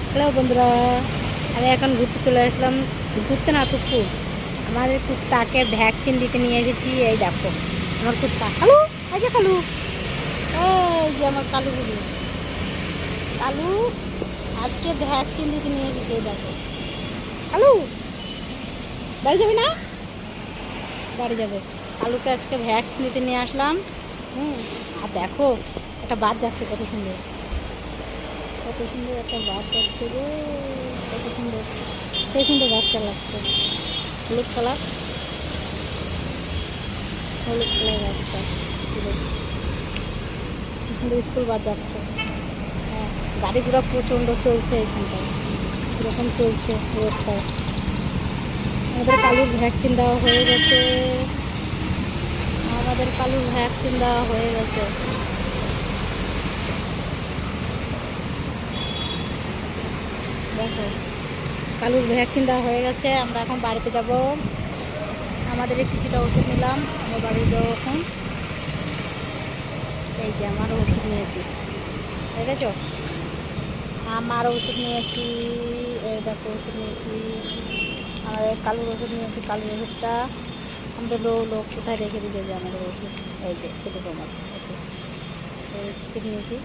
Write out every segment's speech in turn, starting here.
Hello বন্ধুরা, আমি এখন ঘুরতে চলে আসলাম। ঘুরতে না, টুকু আমাদের কুত্তাকে ভ্যাকসিন দিতে নিয়ে এসেছি। এই দেখো আমার কুত্তা কালু, এই যে কালু, এই যে আমার কালু গুলি কালু আজকে ভ্যাকসিন দিতে নিয়ে এসেছি। এই দেখো কালু, বাড়ি যাবি না? বাড়ি যাবে। কালুকে আজকে ভ্যাকসিন দিতে নিয়ে আসলাম। আর দেখো একটা বাদ যাচ্ছে, কত সুন্দর, কত সুন্দর একটা বাস যাচ্ছে গো, কত সুন্দর, সেই সুন্দর বাসটা লাগছে। হলুদ কালার, হলুদ কালার বাসটা, কি সুন্দর স্কুল বাস যাচ্ছে। হ্যাঁ, গাড়ি ঘোড়া প্রচণ্ড চলছে এখানটায়, এরকম চলছে রোডটায়। আমাদের কালুর ভ্যাকসিন দেওয়া হয়ে গেছে, আমাদের কালুর ভ্যাকসিন দেওয়া হয়ে গেছে। দেখো কালুর ভ্যাকসিন দেওয়া হয়ে গেছে। আমরা এখন বাড়িতে যাব। আমাদের কিছুটা ওষুধ নিলাম, আমরা বাড়ি যাবো এখন। এই যে আমারও ওষুধ নিয়েছি, দেখেছো? আমারও ওষুধ নিয়েছি, এই দেখো ওষুধ নিয়েছি। আমাদের কালুর ওষুধ নিয়েছি, কালুর ওষুধটা আমাদের লোক কোথায় রেখে দিতে, যে আমাদের ওষুধ, এই যে ছেলে তোমার ওষুধ, এই ছিটে নিয়েছি।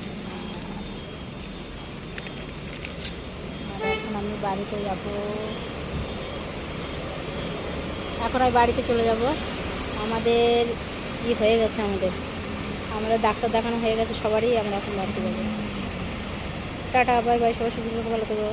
আর এখন আমি বাড়িতে যাব, এখন আমি বাড়িতে চলে যাব। আমাদের হয়ে গেছে, আমাদের ডাক্তার দেখানো হয়ে গেছে সবারই। আমরা এখন বাড়িতে যাবো। টাটা, বাই বাই, সবাই সুন্দর ভালো থেকো।